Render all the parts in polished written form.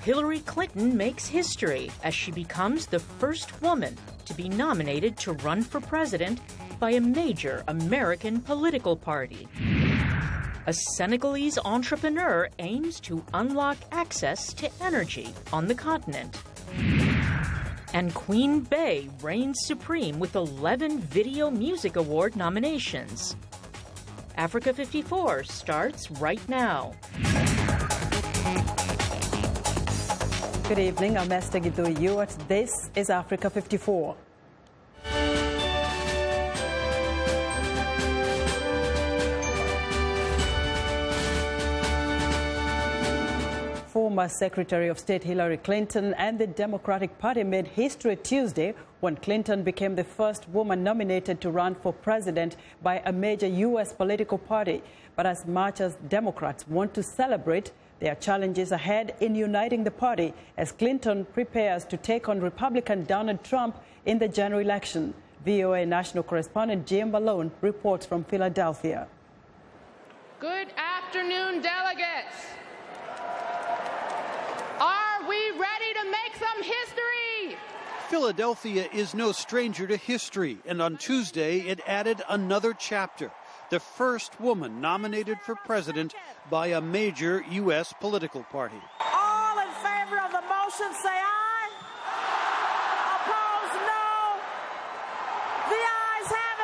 Hillary Clinton makes history as she becomes the first woman to be nominated to run for president by a major American political party. A Senegalese entrepreneur aims to unlock access to energy on the continent. And Queen Bey reigns supreme with 11 Video Music Award nominations. Africa 54 starts right now. Good evening, I'm Esther Gidoyuat. This is Africa 54. Former Secretary of State Hillary Clinton and the Democratic Party made history Tuesday when Clinton became the first woman nominated to run for president by a major U.S. political party. But as much as Democrats want to celebrate, there are challenges ahead in uniting the party as Clinton prepares to take on Republican Donald Trump in the general election. VOA national correspondent Jim Malone reports from Philadelphia. Good afternoon, delegates. Are we ready to make some history? Philadelphia is no stranger to history, and on Tuesday it added another chapter. The first woman nominated for president by a major U.S. political party. All in favor of the motion, say aye. Opposed, no. The ayes have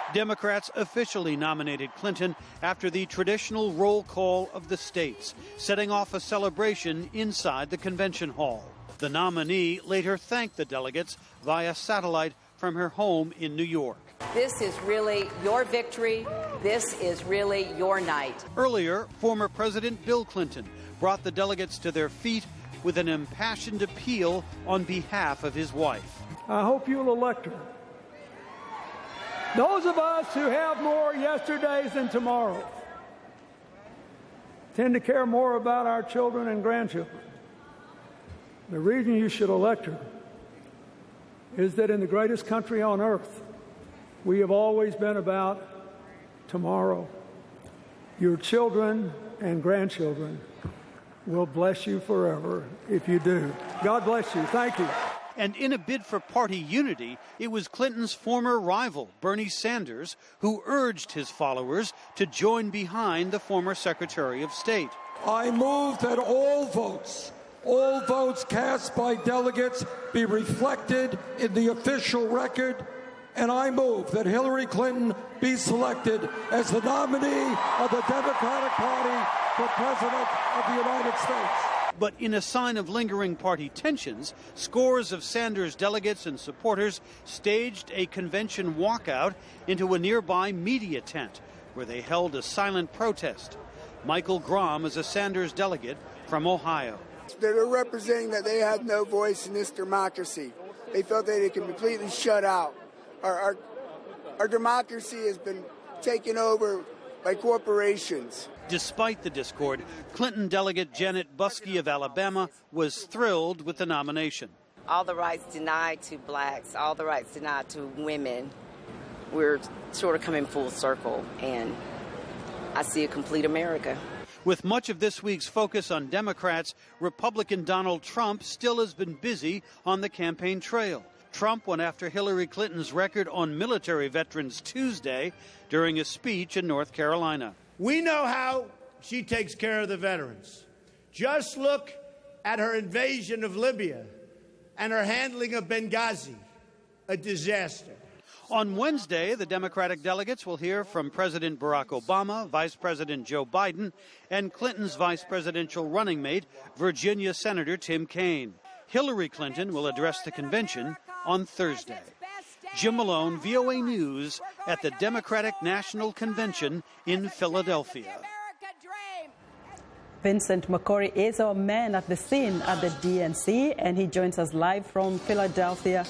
it. Democrats officially nominated Clinton after the traditional roll call of the states, setting off a celebration inside the convention hall. The nominee later thanked the delegates via satellite from her home in New York. This is really your victory. This is really your night. Earlier, former President Bill Clinton brought the delegates to their feet with an impassioned appeal on behalf of his wife. I hope you'll elect her. Those of us who have more yesterdays than tomorrows tend to care more about our children and grandchildren. The reason you should elect her is that in the greatest country on earth, we have always been about tomorrow. Your children and grandchildren will bless you forever if you do. God bless you. Thank you. And in a bid for party unity, it was Clinton's former rival, Bernie Sanders, who urged his followers to join behind the former Secretary of State. I move that all votes cast by delegates be reflected in the official record, and I move that Hillary Clinton be selected as the nominee of the Democratic Party for President of the United States. But in a sign of lingering party tensions, scores of Sanders delegates and supporters staged a convention walkout into a nearby media tent where they held a silent protest. Michael Grom is a Sanders delegate from Ohio. They're representing that they have no voice in this democracy. They felt that they can completely shut out. Our democracy has been taken over by corporations. Despite the discord, Clinton delegate Janet Buskey of Alabama was thrilled with the nomination. All the rights denied to blacks, all the rights denied to women, we're sort of coming full circle, and I see a complete America. With much of this week's focus on Democrats, Republican Donald Trump still has been busy on the campaign trail. Trump went after Hillary Clinton's record on military veterans Tuesday during a speech in North Carolina. We know how she takes care of the veterans. Just look at her invasion of Libya and her handling of Benghazi, a disaster. On Wednesday, the Democratic delegates will hear from President Barack Obama, Vice President Joe Biden, and Clinton's vice presidential running mate, Virginia Senator Tim Kaine. Hillary Clinton will address the convention on Thursday. Jim Malone, VOA News, at the Democratic National Convention in Philadelphia. Vincent Makori is our man at the scene at the DNC, and he joins us live from Philadelphia.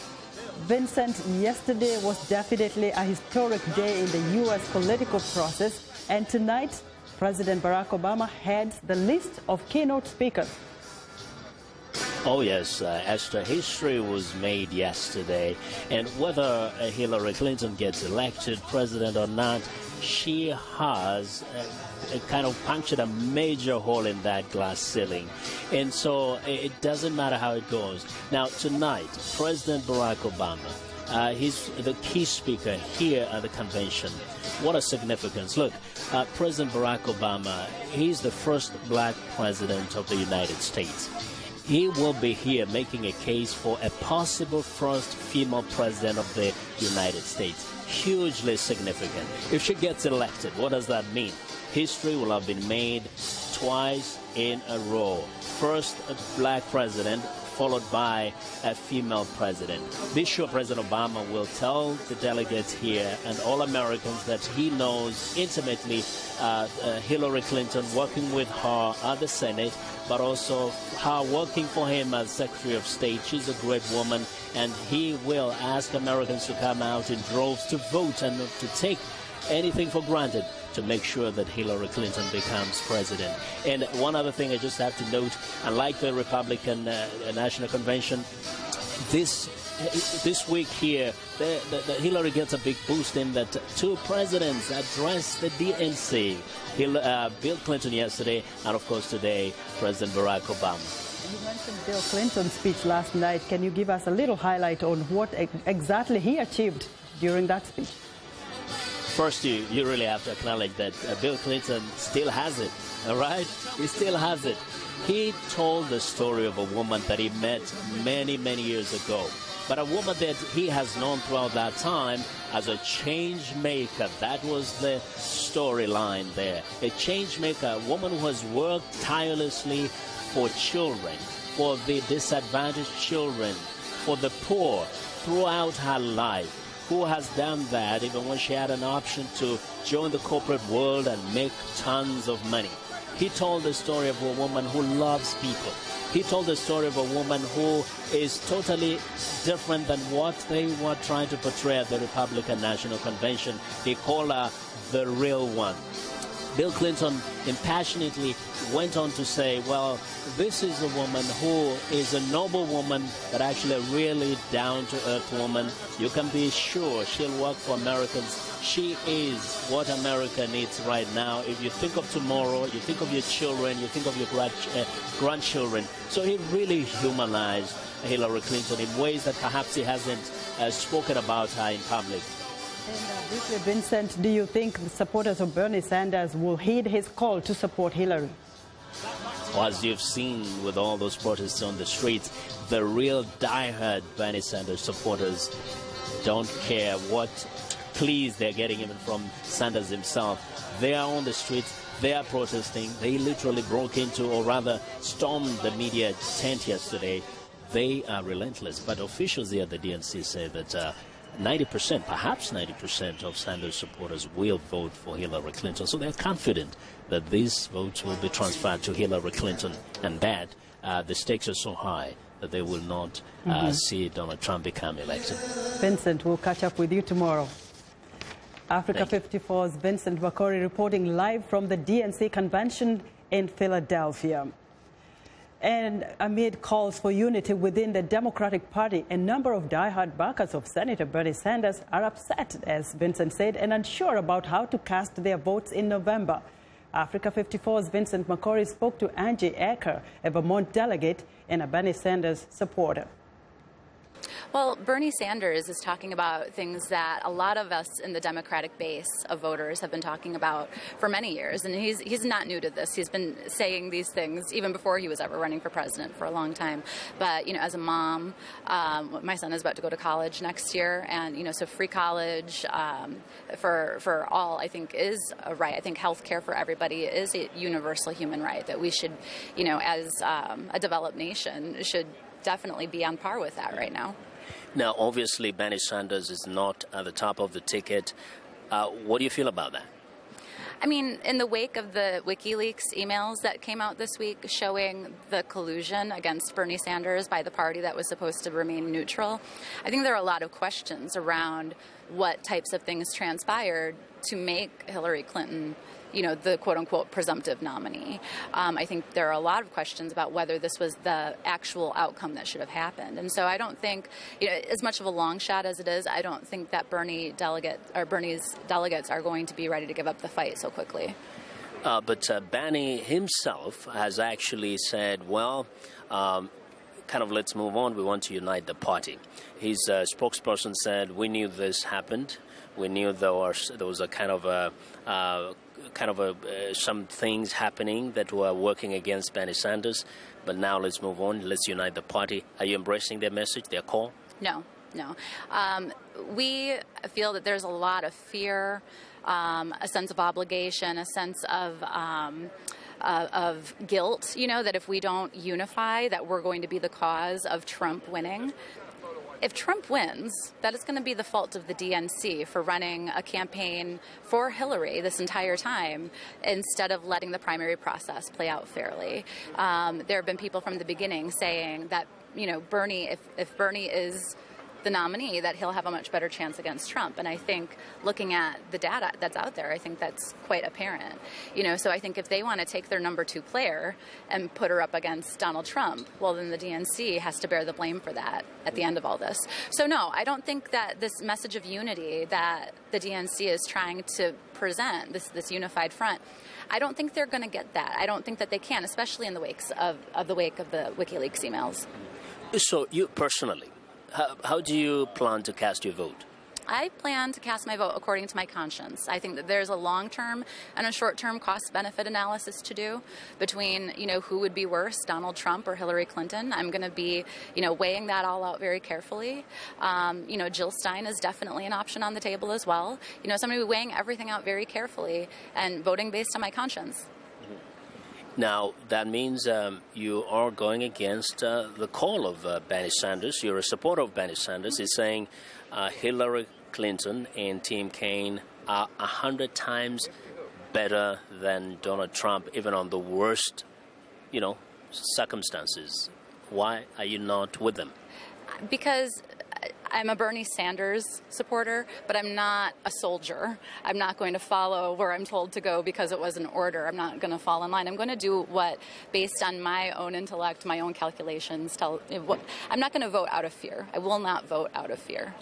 Vincent, yesterday was definitely a historic day in the U.S. political process, and tonight, President Barack Obama heads the list of keynote speakers. Oh, yes, Esther, history was made yesterday, and whether Hillary Clinton gets elected president or not, she has kind of punctured a major hole in that glass ceiling. And so it doesn't matter how it goes. Now, tonight, President Barack Obama, he's the key speaker here at the convention. What a significance. Look, President Barack Obama, he's the first black president of the United States. He will be here making a case for a possible first female president of the United States. Hugely significant. If she gets elected, what does that mean? History will have been made twice in a row. First, a black president, followed by a female president. Be sure President Obama will tell the delegates here and all Americans that he knows intimately Hillary Clinton, working with her at the Senate, but also her working for him as Secretary of State. She's a great woman, and he will ask Americans to come out in droves to vote and not to take anything for granted to make sure that Hillary Clinton becomes president. And one other thing I just have to note, unlike the Republican National Convention, this week here, the Hillary gets a big boost in that two presidents addressed the DNC. Bill Clinton yesterday, and of course today, President Barack Obama. You mentioned Bill Clinton's speech last night. Can you give us a little highlight on what exactly he achieved during that speech? First, you really have to acknowledge that Bill Clinton still has it, all right? He still has it. He told the story of a woman that he met many, many years ago, but a woman that he has known throughout that time as a change maker. That was the storyline there. A change maker, a woman who has worked tirelessly for children, for the disadvantaged children, for the poor throughout her life, who has done that even when she had an option to join the corporate world and make tons of money. He told the story of a woman who loves people. He told the story of a woman who is totally different than what they were trying to portray at the Republican National Convention. They call her the real one. Bill Clinton impassionately went on to say, well, this is a woman who is a noble woman, but actually a really down-to-earth woman. You can be sure she'll work for Americans. She is what America needs right now. If you think of tomorrow, you think of your children, you think of your grandchildren. So he really humanized Hillary Clinton in ways that perhaps he hasn't spoken about her in public. And briefly, Vincent, do you think the supporters of Bernie Sanders will heed his call to support Hillary? Well, as you've seen with all those protests on the streets, the real diehard Bernie Sanders supporters don't care what pleas they're getting even from Sanders himself. They are on the streets, they are protesting. They literally broke into, or rather stormed the media tent yesterday. They are relentless. But officials here at the DNC say that 90%, perhaps 90% of Sanders supporters will vote for Hillary Clinton. So they're confident that these votes will be transferred to Hillary Clinton, and that the stakes are so high that they will not see Donald Trump become elected. Vincent, we'll catch up with you tomorrow. Africa 54's Vincent Makori reporting live from the DNC convention in Philadelphia. And amid calls for unity within the Democratic Party, a number of diehard backers of Senator Bernie Sanders are upset, as Vincent said, and unsure about how to cast their votes in November. Africa 54's Vincent Makori spoke to Angie Ecker, a Vermont delegate and a Bernie Sanders supporter. Well, Bernie Sanders is talking about things that a lot of us in the Democratic base of voters have been talking about for many years. And he's not new to this. He's been saying these things even before he was ever running for president for a long time. But, you know, as a mom, my son is about to go to college next year. And, you know, so free college for all, I think, is a right. I think health care for everybody is a universal human right that we should, you know, as a developed nation, should definitely be on par with that right now. Now, obviously, Bernie Sanders is not at the top of the ticket. What do you feel about that? I mean, in the wake of the WikiLeaks emails that came out this week showing the collusion against Bernie Sanders by the party that was supposed to remain neutral, I think there are a lot of questions around what types of things transpired to make Hillary Clinton, the quote-unquote presumptive nominee. I think there are a lot of questions about whether this was the actual outcome that should have happened. And so I don't think, as much of a long shot as it is, I don't think that Bernie's delegates are going to be ready to give up the fight so quickly. But Bernie himself has actually said, well, let's move on. We want to unite the party. His spokesperson said, we knew this happened. We knew there was a some things happening that were working against Bernie Sanders. But now let's move on. Let's unite the party. Are you embracing their message, their call? No. We feel that there's a lot of fear, a sense of obligation, a sense of guilt, that if we don't unify, that we're going to be the cause of Trump winning. If Trump wins, that is going to be the fault of the DNC for running a campaign for Hillary this entire time instead of letting the primary process play out fairly. There have been people from the beginning saying that, Bernie, if Bernie is the nominee, that he'll have a much better chance against Trump. And I think looking at the data that's out there, I think that's quite apparent. So I think if they want to take their number 2 player and put her up against Donald Trump, well, then the DNC has to bear the blame for that at the end of all this. So no, I don't think that this message of unity that the DNC is trying to present, this unified front, I don't think they're going to get that. I don't think that they can, especially in the wake of the WikiLeaks emails. So you personally, how do you plan to cast your vote? I plan to cast my vote according to my conscience. I think that there's a long-term and a short-term cost-benefit analysis to do between, who would be worse, Donald Trump or Hillary Clinton. I'm going to be, weighing that all out very carefully. Jill Stein is definitely an option on the table as well. So I'm going to be weighing everything out very carefully and voting based on my conscience. Now, that means you are going against the call of Bernie Sanders. You're a supporter of Bernie Sanders. He's saying Hillary Clinton and Team Kaine are 100 times better than Donald Trump, even on the worst, circumstances. Why are you not with them? Because I'm a Bernie Sanders supporter, but I'm not a soldier. I'm not going to follow where I'm told to go because it was an order. I'm not going to fall in line. I'm going to do what, based on my own intellect, my own calculations, I'm not going to vote out of fear. I will not vote out of fear.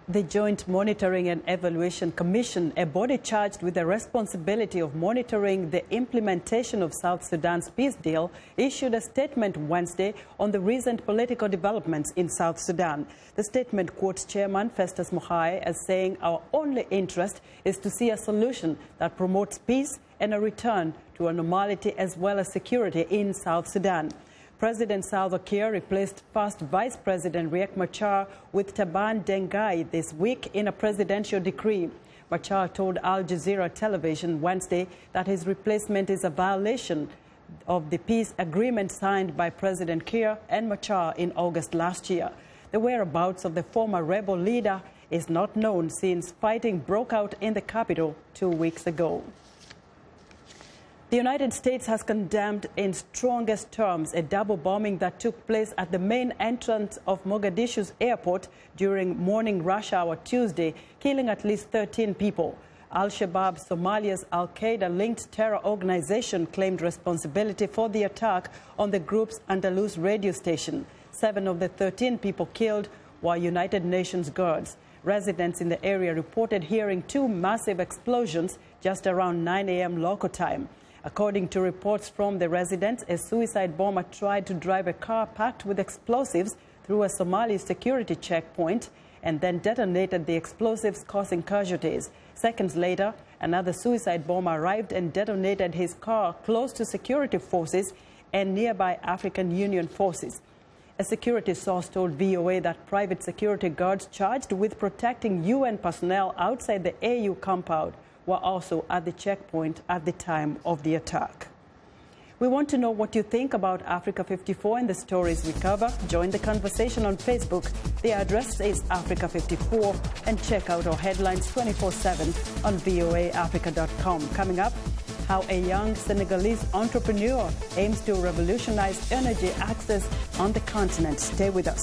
The Joint Monitoring and Evaluation Commission, a body charged with the responsibility of monitoring the implementation of South Sudan's peace deal, issued a statement Wednesday on the recent political developments in South Sudan. The statement quotes Chairman Festus Mogae as saying, "Our only interest is to see a solution that promotes peace and a return to a normality as well as security in South Sudan." President Salva Kiir replaced first Vice President Riek Machar with Taban Dengai this week in a presidential decree. Machar told Al Jazeera Television Wednesday that his replacement is a violation of the peace agreement signed by President Kiir and Machar in August last year. The whereabouts of the former rebel leader is not known since fighting broke out in the capital 2 weeks ago. The United States has condemned in strongest terms a double bombing that took place at the main entrance of Mogadishu's airport during morning rush hour Tuesday, killing at least 13 people. Al-Shabaab, Somalia's al-Qaeda-linked terror organization, claimed responsibility for the attack on the group's Andalus radio station. 7 of the 13 people killed were United Nations guards. Residents in the area reported hearing 2 massive explosions just around 9 a.m. local time. According to reports from the residents, a suicide bomber tried to drive a car packed with explosives through a Somali security checkpoint and then detonated the explosives, causing casualties. Seconds later, another suicide bomber arrived and detonated his car close to security forces and nearby African Union forces. A security source told VOA that private security guards charged with protecting UN personnel outside the AU compound were also at the checkpoint at the time of the attack. We want to know what you think about Africa 54 and the stories we cover. Join the conversation on Facebook. The address is Africa 54, and check out our headlines 24/7 on voaafrica.com. Coming up, how a young Senegalese entrepreneur aims to revolutionize energy access on the continent. Stay with us.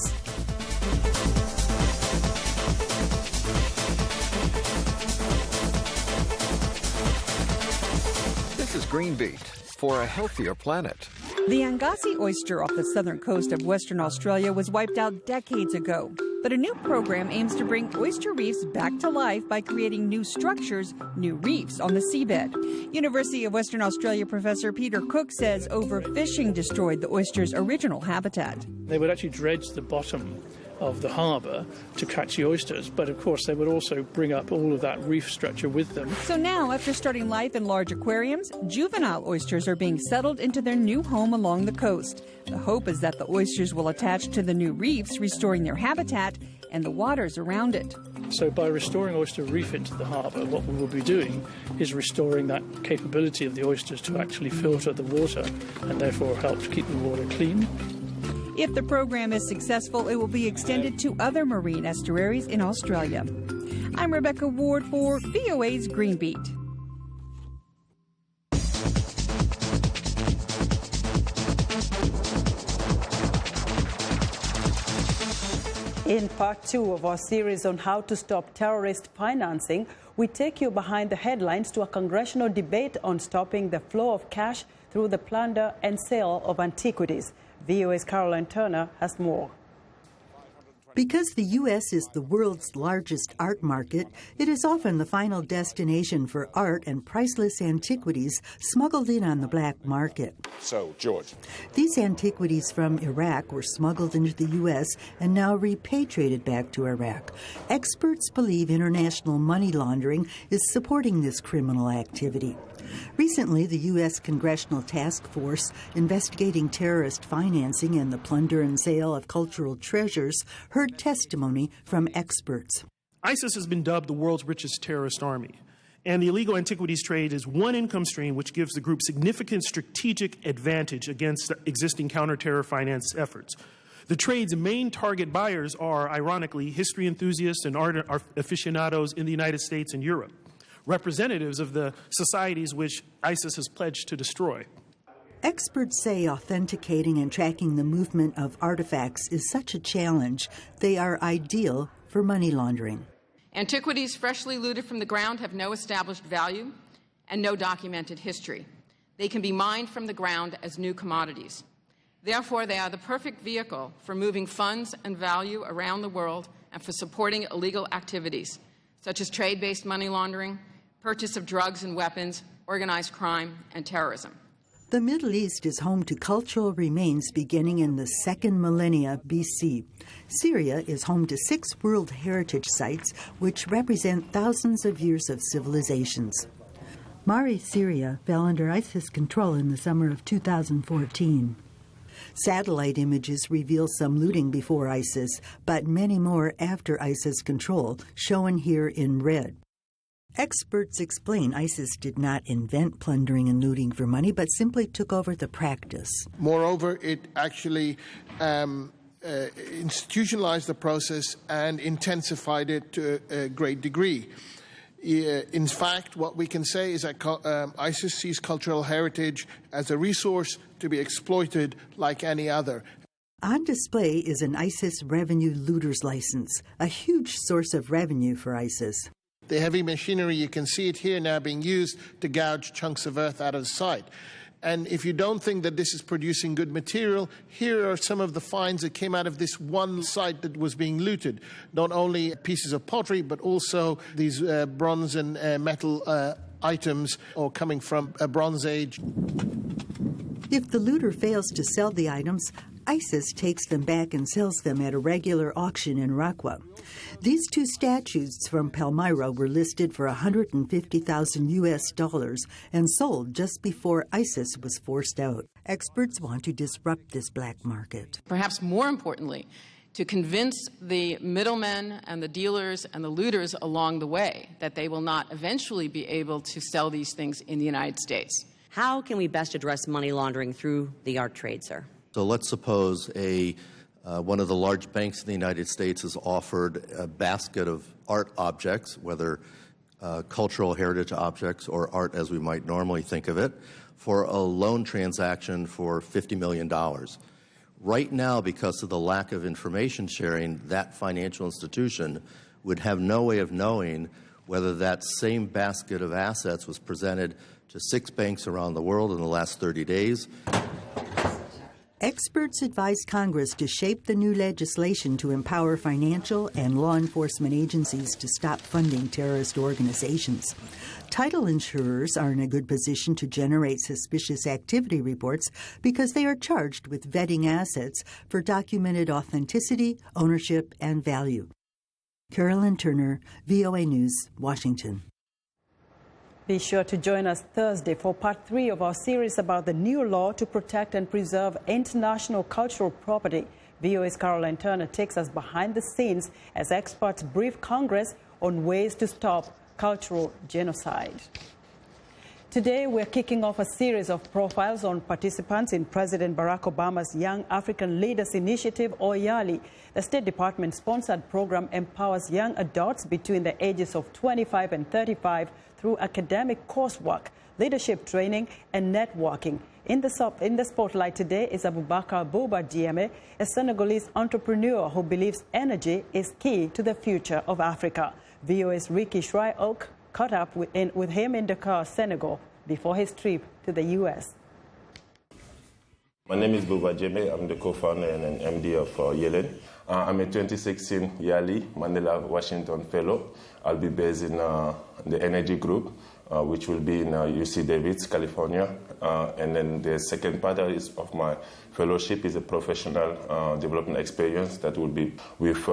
This is Green Beat for a healthier planet. The Angasi oyster off the southern coast of Western Australia was wiped out decades ago. But a new program aims to bring oyster reefs back to life by creating new structures, new reefs on the seabed. University of Western Australia professor Peter Cook says overfishing destroyed the oyster's original habitat. They would actually dredge the bottom of the harbour to catch the oysters, but of course they would also bring up all of that reef structure with them. So now, after starting life in large aquariums, juvenile oysters are being settled into their new home along the coast. The hope is that the oysters will attach to the new reefs, restoring their habitat and the waters around it. So by restoring oyster reef into the harbour, what we will be doing is restoring that capability of the oysters to actually filter the water and therefore help to keep the water clean. If the program is successful, it will be extended to other marine estuaries in Australia. I'm Rebecca Ward for VOA's Green Beat. In part 2 of our series on how to stop terrorist financing, we take you behind the headlines to a congressional debate on stopping the flow of cash through the plunder and sale of antiquities. VOA's Caroline Turner has more. Because the U.S. is the world's largest art market, it is often the final destination for art and priceless antiquities smuggled in on the black market. So, George. These antiquities from Iraq were smuggled into the U.S. and now repatriated back to Iraq. Experts believe international money laundering is supporting this criminal activity. Recently, the U.S. Congressional Task Force investigating terrorist financing and the plunder and sale of cultural treasures heard testimony from experts. ISIS has been dubbed the world's richest terrorist army, and the illegal antiquities trade is one income stream which gives the group significant strategic advantage against existing counter-terror finance efforts. The trade's main target buyers are, ironically, history enthusiasts and art aficionados in the United States and Europe, representatives of the societies which ISIS has pledged to destroy. Experts say authenticating and tracking the movement of artifacts is such a challenge, they are ideal for money laundering. Antiquities freshly looted from the ground have no established value and no documented history. They can be mined from the ground as new commodities. Therefore, they are the perfect vehicle for moving funds and value around the world and for supporting illegal activities, such as trade-based money laundering, purchase of drugs and weapons, organized crime, and terrorism. The Middle East is home to cultural remains beginning in the second millennia BC. Syria is home to 6 World Heritage Sites, which represent thousands of years of civilizations. Mari, Syria, fell under ISIS control in the summer of 2014. Satellite images reveal some looting before ISIS, but many more after ISIS control, shown here in red. Experts explain ISIS did not invent plundering and looting for money, but simply took over the practice. Moreover, it actually institutionalized the process and intensified it to a great degree. In fact, what we can say is that ISIS sees cultural heritage as a resource to be exploited like any other. On display is an ISIS revenue looter's license, a huge source of revenue for ISIS. The heavy machinery, you can see it here now being used to gouge chunks of earth out of the site. And if you don't think that this is producing good material, here are some of the finds that came out of this one site that was being looted. Not only pieces of pottery, but also these bronze and metal items or coming from a Bronze Age. If the looter fails to sell the items, ISIS takes them back and sells them at a regular auction in Raqqa. These 2 statues from Palmyra were listed for $150,000 US and sold just before ISIS was forced out. Experts want to disrupt this black market. Perhaps more importantly, to convince the middlemen and the dealers and the looters along the way that they will not eventually be able to sell these things in the United States. How can we best address money laundering through the art trade, sir? So let's suppose one of the large banks in the United States has offered a basket of art objects, whether cultural heritage objects, or art as we might normally think of it, for a loan transaction for $50 million. Right now, because of the lack of information sharing, that financial institution would have no way of knowing whether that same basket of assets was presented to 6 banks around the world in the last 30 days. Experts advise Congress to shape the new legislation to empower financial and law enforcement agencies to stop funding terrorist organizations. Title insurers are in a good position to generate suspicious activity reports because they are charged with vetting assets for documented authenticity, ownership, and value. Carolyn Turner, VOA News, Washington. Be sure to join us Thursday for part 3 of our series about the new law to protect and preserve international cultural property. VOA's Caroline Turner takes us behind the scenes as experts brief Congress on ways to stop cultural genocide. Today, we're kicking off a series of profiles on participants in President Barack Obama's Young African Leaders Initiative, or YALI. The State Department-sponsored program empowers young adults between the ages of 25 and 35 through academic coursework, leadership training, and networking. In the spotlight today is Abubakar Buba Dieme, a Senegalese entrepreneur who believes energy is key to the future of Africa. VOA's Ricky Shryoak caught up with him in Dakar, Senegal, before his trip to the U.S. My name is Buba Dieme. I'm the co-founder and an MD of YELEN. I'm a 2016 YALI Mandela Washington Fellow. I'll be based in the Energy Group, which will be in UC Davis, California. And then the second part of my fellowship is a professional development experience that will be with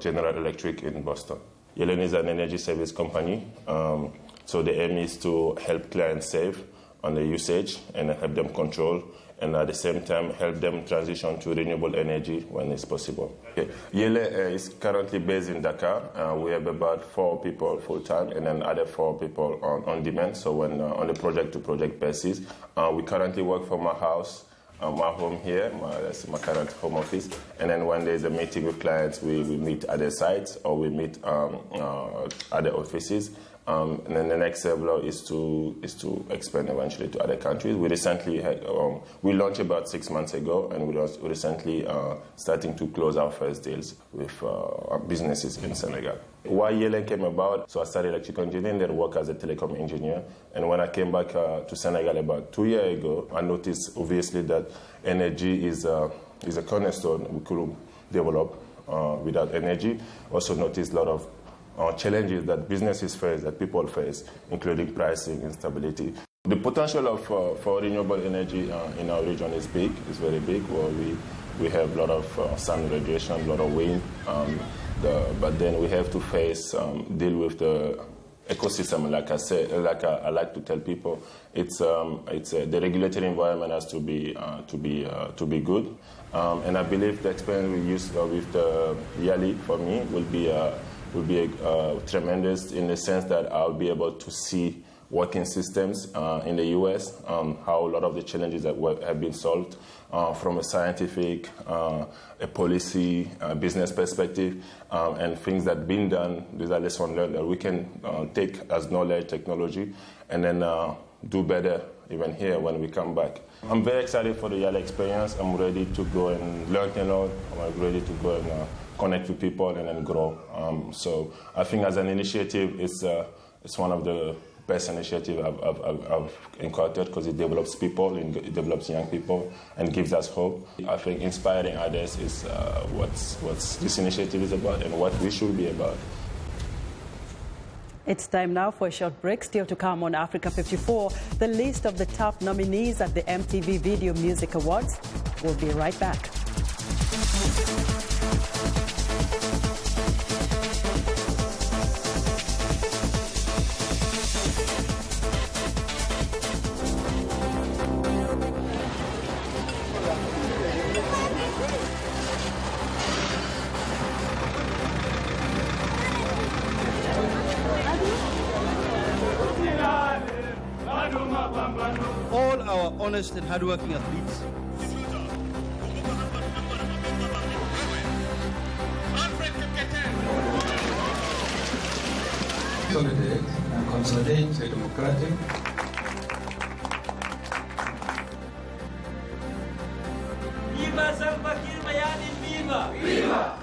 General Electric in Boston. YELEN is an energy service company. So the aim is to help clients save on the usage and help them control, and at the same time help them transition to renewable energy when it's possible. Okay. YELEN is currently based in Dakar. We have about 4 people full-time and then other 4 people on demand, so when on a project-to-project basis. We currently work from my house, my home here, that's my current home office, and then when there's a meeting with clients, we meet at the sites or we meet at the offices. And then the next level is to expand eventually to other countries. We recently had, we launched about 6 months ago, and we recently starting to close our first deals with businesses in Senegal. Why YELEN came about? So I studied electrical engineering, then worked as a telecom engineer. And when I came back to Senegal about 2 years ago, I noticed obviously that energy is a cornerstone we couldn't develop without energy. Also noticed a lot of challenges that businesses face, that people face, including pricing, instability. The potential of for renewable energy in our region is big, it's very big. Well, we have a lot of sun radiation, a lot of wind, but then we have to deal with the ecosystem. Like I said, I like to tell people, the regulatory environment has to be good, and I believe the experience we use with the YALI for me will be tremendous in the sense that I'll be able to see working systems in the U.S., how a lot of the challenges that have been solved from a scientific, a policy, business perspective, and things that have been done. These are lessons learned that we can take as knowledge, technology, and then do better even here when we come back. I'm very excited for the YALI experience. I'm ready to go and learn a lot. I'm ready to go and connect with people and then grow. So I think as an initiative, it's one of the best initiatives I've encountered because it develops people, it develops young people, and gives us hope. I think inspiring others is what this initiative is about and what we should be about. It's time now for a short break. Still to come on Africa 54, the list of the top nominees at the MTV Video Music Awards. We'll be right back. All our honest and hardworking athletes consolidate a democratic Viva Salva Kiir Mayardit, viva! Viva!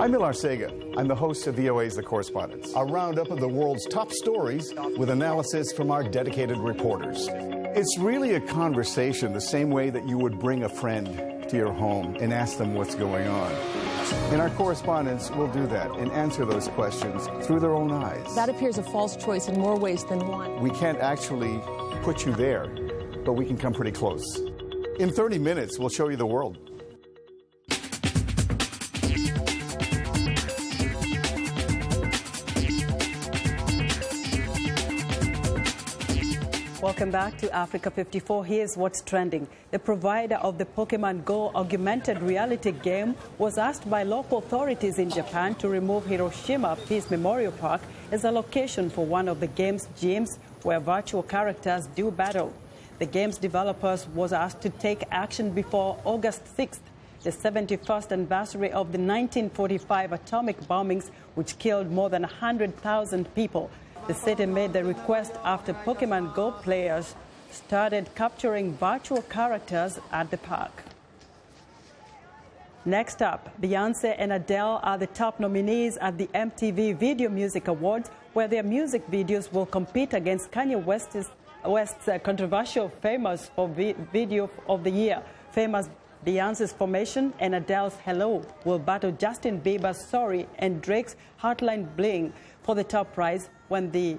I'm Milar Sega. I'm the host of VOA's The Correspondents, a roundup of the world's top stories with analysis from our dedicated reporters. It's really a conversation the same way that you would bring a friend to your home and ask them what's going on. And our correspondents will do that and answer those questions through their own eyes. That appears a false choice in more ways than one. We can't actually put you there, but we can come pretty close. In 30 minutes, we'll show you the world. Welcome back to Africa 54. Here's what's trending. The provider of the Pokemon Go augmented reality game was asked by local authorities in Japan to remove Hiroshima Peace Memorial Park as a location for one of the game's gyms where virtual characters do battle. The game's developers was asked to take action before August 6th, the 71st anniversary of the 1945 atomic bombings, which killed more than 100,000 people. The city made the request after Pokemon Go players started capturing virtual characters at the park. Next up, Beyoncé and Adele are the top nominees at the MTV Video Music Awards, where their music videos will compete against Kanye West's controversial Famous for Video of the Year. Famous Beyoncé's Formation and Adele's Hello will battle Justin Bieber's Sorry and Drake's Hotline Bling for the top prize when the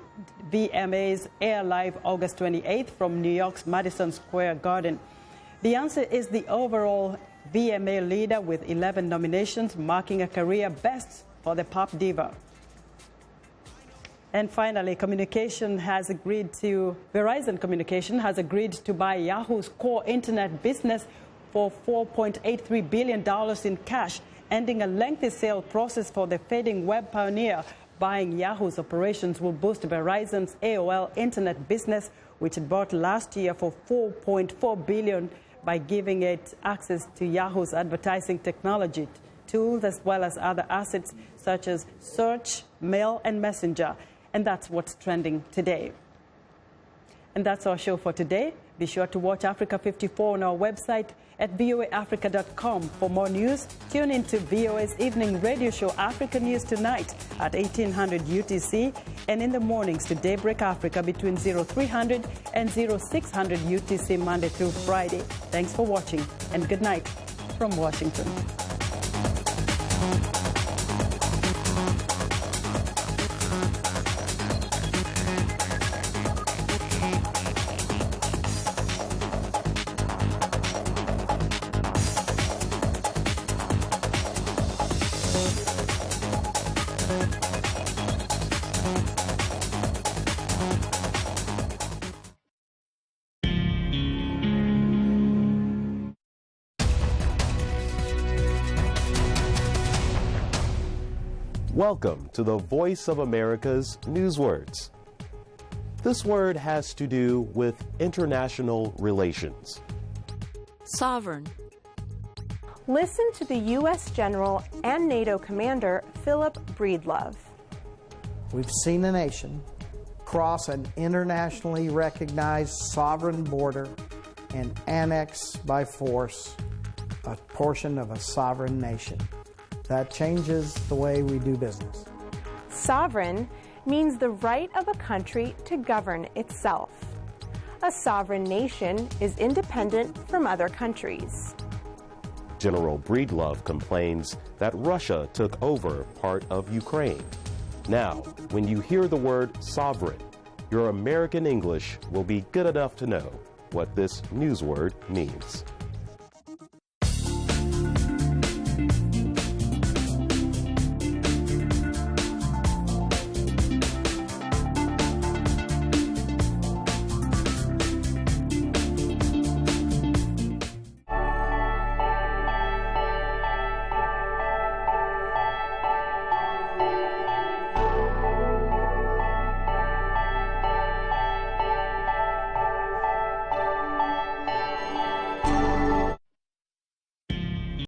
VMAs air live August 28th from New York's Madison Square Garden. Beyoncé is the overall VMA leader with 11 nominations, marking a career best for the pop diva. And finally, Verizon Communication has agreed to buy Yahoo's core internet business for $4.83 billion in cash, ending a lengthy sale process for the fading web pioneer. Buying Yahoo's operations will boost Verizon's AOL internet business, which it bought last year for $4.4 billion by giving it access to Yahoo's advertising technology tools as well as other assets such as search, mail, and messenger. And that's what's trending today. And that's our show for today. Be sure to watch Africa 54 on our website at voaafrica.com. For more news, tune into VOA's evening radio show Africa News Tonight at 1800 UTC and in the mornings to Daybreak Africa between 0300 and 0600 UTC Monday through Friday. Thanks for watching and good night from Washington. Welcome to the Voice of America's Newswords. This word has to do with international relations. Sovereign. Listen to the U.S. General and NATO Commander Philip Breedlove. We've seen a nation cross an internationally recognized sovereign border and annex by force a portion of a sovereign nation. That changes the way we do business. Sovereign means the right of a country to govern itself. A sovereign nation is independent from other countries. General Breedlove complains that Russia took over part of Ukraine. Now, when you hear the word sovereign, your American English will be good enough to know what this newsword means.